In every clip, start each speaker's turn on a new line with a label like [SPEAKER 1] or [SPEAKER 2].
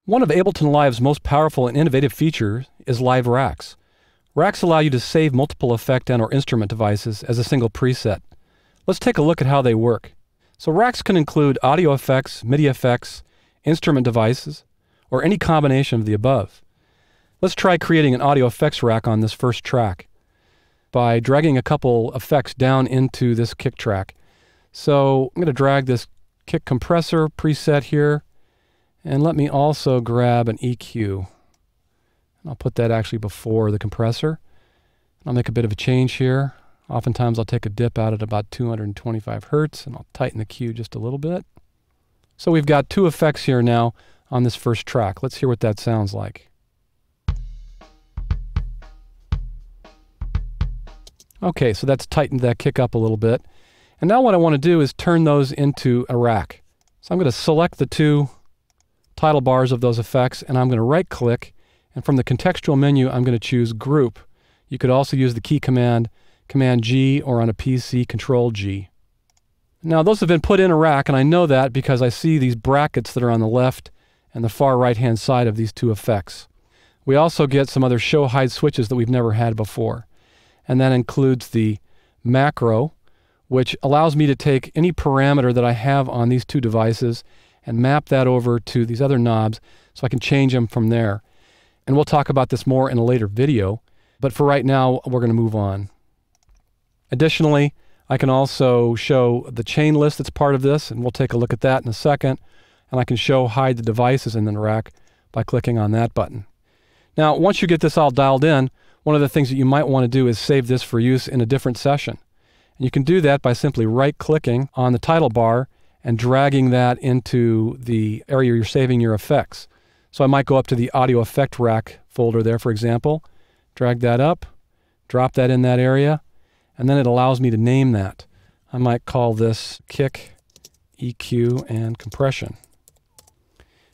[SPEAKER 1] One of Ableton Live's most powerful and innovative features is Live Racks. Racks allow you to save multiple effect and/or instrument devices as a single preset. Let's take a look at how they work. So racks can include audio effects, MIDI effects, instrument devices, or any combination of the above. Let's try creating an audio effects rack on this first track by dragging a couple effects down into this kick track. So I'm going to drag this kick compressor preset here, and let me also grab an EQ. I'll put that actually before the compressor. I'll make a bit of a change here. Oftentimes I'll take a dip out at about 225 Hertz, and I'll tighten the Q just a little bit. So we've got two effects here now on this first track. Let's hear what that sounds like. Okay, so that's tightened that kick up a little bit. And now what I want to do is turn those into a rack. So I'm going to select the two title bars of those effects, and I'm going to right-click, and from the contextual menu, I'm going to choose Group. You could also use the key command, Command-G, or on a PC, Control-G. Now, those have been put in a rack, and I know that because I see these brackets that are on the left and the far right-hand side of these two effects. We also get some other show-hide switches that we've never had before, and that includes the macro, which allows me to take any parameter that I have on these two devices and map that over to these other knobs so I can change them from there. And we'll talk about this more in a later video, but for right now, we're going to move on. Additionally, I can also show the chain list that's part of this, and we'll take a look at that in a second. And I can show hide the devices in the rack by clicking on that button. Now, once you get this all dialed in, one of the things that you might want to do is save this for use in a different session. And you can do that by simply right-clicking on the title bar and dragging that into the area you're saving your effects. So I might go up to the audio effect rack folder there, for example, drag that up, drop that in that area, and then it allows me to name that. I might call this kick, EQ, and compression.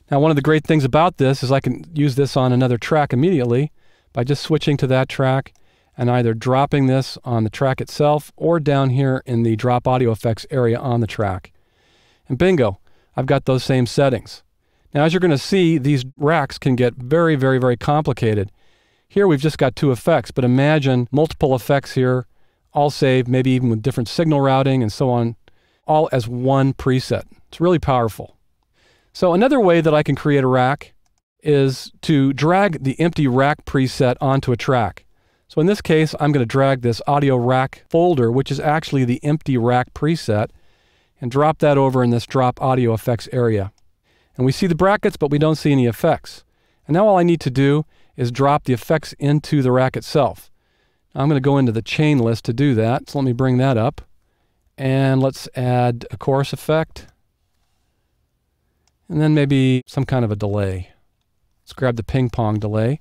[SPEAKER 1] Now, one of the great things about this is I can use this on another track immediately by just switching to that track and either dropping this on the track itself or down here in the drop audio effects area on the track. And bingo, I've got those same settings. Now, as you're going to see, these racks can get very, very, very complicated. Here we've just got two effects, but imagine multiple effects here, all saved, maybe even with different signal routing and so on, all as one preset. It's really powerful. So another way that I can create a rack is to drag the empty rack preset onto a track. So in this case, I'm going to drag this audio rack folder, which is actually the empty rack preset, and drop that over in this drop audio effects area. And we see the brackets, but we don't see any effects. And now all I need to do is drop the effects into the rack itself. Now I'm going to go into the chain list to do that. So let me bring that up. And let's add a chorus effect. And then maybe some kind of a delay. Let's grab the ping pong delay.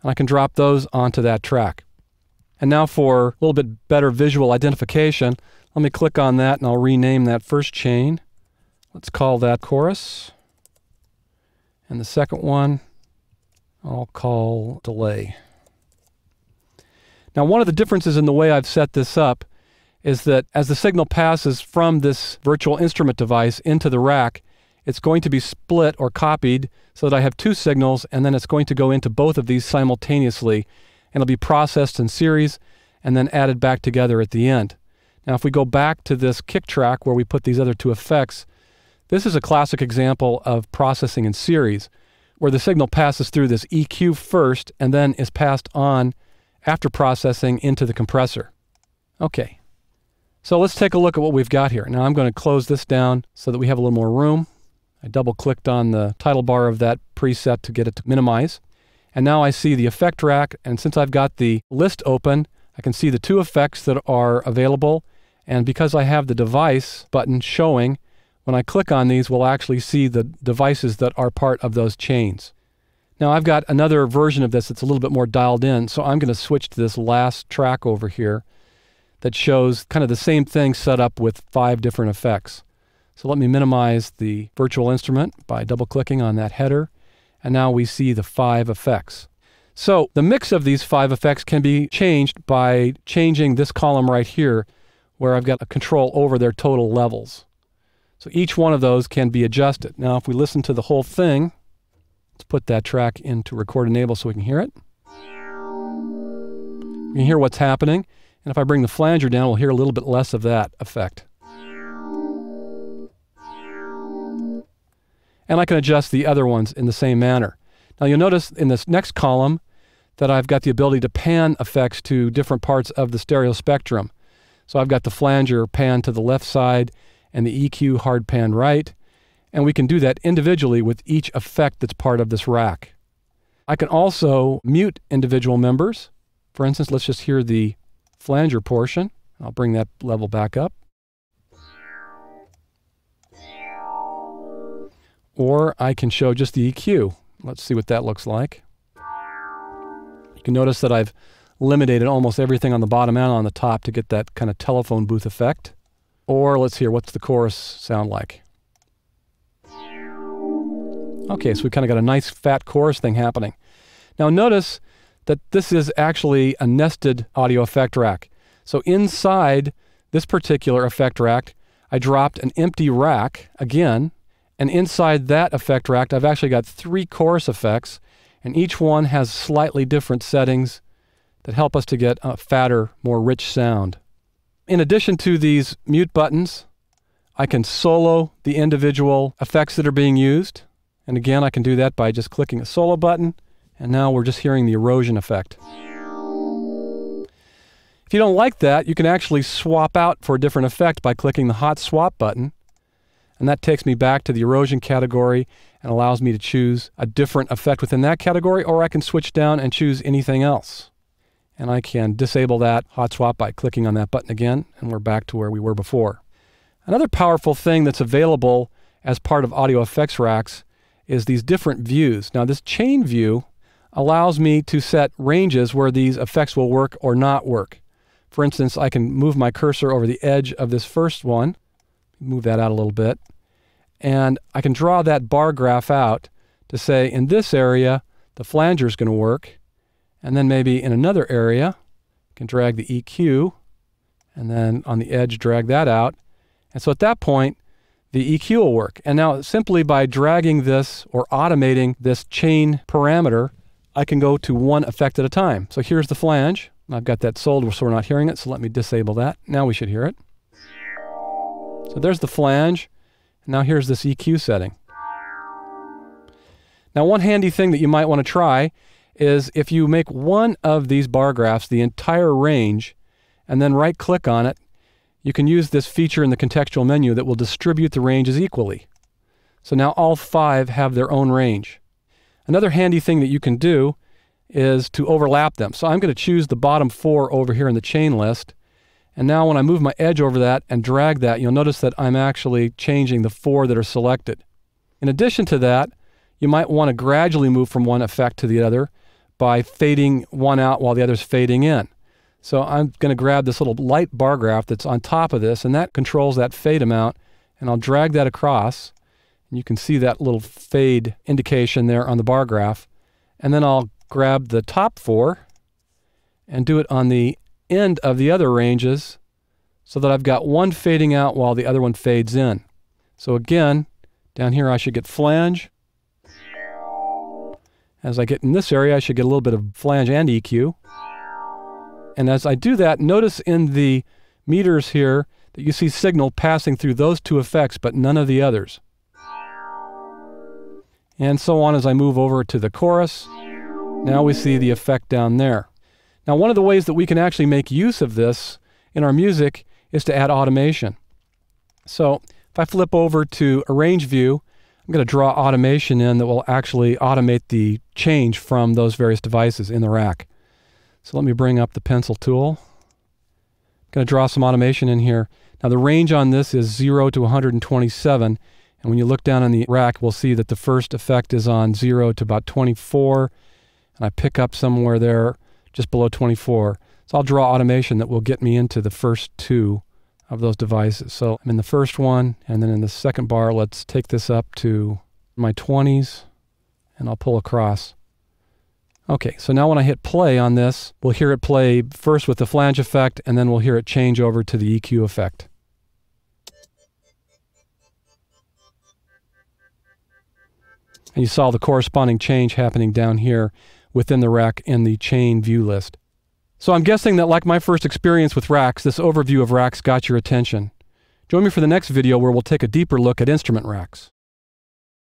[SPEAKER 1] And I can drop those onto that track. And now for a little bit better visual identification, let me click on that and I'll rename that first chain. Let's call that chorus. And the second one, I'll call delay. Now, one of the differences in the way I've set this up is that as the signal passes from this virtual instrument device into the rack, it's going to be split or copied so that I have two signals, and then it's going to go into both of these simultaneously, and it'll be processed in series and then added back together at the end. Now, if we go back to this kick track where we put these other two effects, this is a classic example of processing in series, where the signal passes through this EQ first and then is passed on after processing into the compressor. Okay, so let's take a look at what we've got here. Now I'm going to close this down so that we have a little more room. I double-clicked on the title bar of that preset to get it to minimize. And now I see the effect rack, and since I've got the list open, I can see the two effects that are available, and because I have the device button showing, when I click on these, we'll actually see the devices that are part of those chains. Now I've got another version of this that's a little bit more dialed in, so I'm going to switch to this last track over here that shows kind of the same thing set up with 5 different effects. So let me minimize the virtual instrument by double-clicking on that header, and now we see the 5 effects. So the mix of these 5 effects can be changed by changing this column right here, where I've got a control over their total levels. So each one of those can be adjusted. Now if we listen to the whole thing, Let's put that track into record enable so we can hear it. We can hear what's happening. And if I bring the flanger down, we'll hear a little bit less of that effect. And I can adjust the other ones in the same manner. Now you'll notice in this next column that I've got the ability to pan effects to different parts of the stereo spectrum. So I've got the flanger pan to the left side and the EQ hard pan right. And we can do that individually with each effect that's part of this rack. I can also mute individual members. For instance, let's just hear the flanger portion. I'll bring that level back up. Or I can show just the EQ. Let's see what that looks like. You can notice that I've eliminated almost everything on the bottom and on the top to get that kind of telephone booth effect. Or let's hear what's the chorus sound like. Okay, so we kind of got a nice fat chorus thing happening. Now notice that this is actually a nested audio effect rack. So inside this particular effect rack, I dropped an empty rack again. And inside that effect rack, I've actually got 3 chorus effects, and each one has slightly different settings that help us to get a fatter, more rich sound. In addition to these mute buttons, I can solo the individual effects that are being used. And again, I can do that by just clicking a solo button, and now we're just hearing the erosion effect. If you don't like that, you can actually swap out for a different effect by clicking the hot swap button. And that takes me back to the erosion category and allows me to choose a different effect within that category, or I can switch down and choose anything else. And I can disable that hot swap by clicking on that button again, and we're back to where we were before. Another powerful thing that's available as part of audio effects racks is these different views. Now this chain view allows me to set ranges where these effects will work or not work. For instance, I can move my cursor over the edge of this first one, move that out a little bit, and I can draw that bar graph out to say in this area the flanger is going to work, and then maybe in another area I can drag the EQ, and then on the edge drag that out, and so at that point the EQ will work. And now simply by dragging this or automating this chain parameter, I can go to one effect at a time. So here's the flange. I've got that sold so we're not hearing it, so let me disable that. Now we should hear it. So there's the flange. Now here's this EQ setting. Now one handy thing that you might want to try is if you make one of these bar graphs the entire range and then right click on it, you can use this feature in the contextual menu that will distribute the ranges equally. So now all 5 have their own range. Another handy thing that you can do is to overlap them. So I'm going to choose the bottom 4 over here in the chain list. And now when I move my edge over that and drag that, you'll notice that I'm actually changing the 4 that are selected. In addition to that, you might want to gradually move from one effect to the other by fading one out while the other's fading in. So I'm going to grab this little light bar graph that's on top of this, and that controls that fade amount, and I'll drag that across. And you can see that little fade indication there on the bar graph. And then I'll grab the top 4 and do it on the end of the other ranges so that I've got one fading out while the other one fades in. So again, down here I should get flange. As I get in this area, I should get a little bit of flange and EQ. And as I do that, notice in the meters here that you see signal passing through those 2 effects, but none of the others. And so on as I move over to the chorus. Now we see the effect down there. Now one of the ways that we can actually make use of this in our music is to add automation. So if I flip over to Arrange View, I'm going to draw automation in that will actually automate the change from those various devices in the rack. So let me bring up the pencil tool. I'm going to draw some automation in here. Now the range on this is 0 to 127, and when you look down on the rack, we'll see that the first effect is on 0 to about 24, and I pick up somewhere there just below 24. So I'll draw automation that will get me into the first 2 of those devices. So I'm in the first one, and then in the second bar, let's take this up to my 20s, and I'll pull across. Okay, so now when I hit play on this, we'll hear it play first with the flange effect, and then we'll hear it change over to the EQ effect. And you saw the corresponding change happening down here within the rack in the chain view list. So I'm guessing that, like my first experience with racks, this overview of racks got your attention. Join me for the next video where we'll take a deeper look at instrument racks.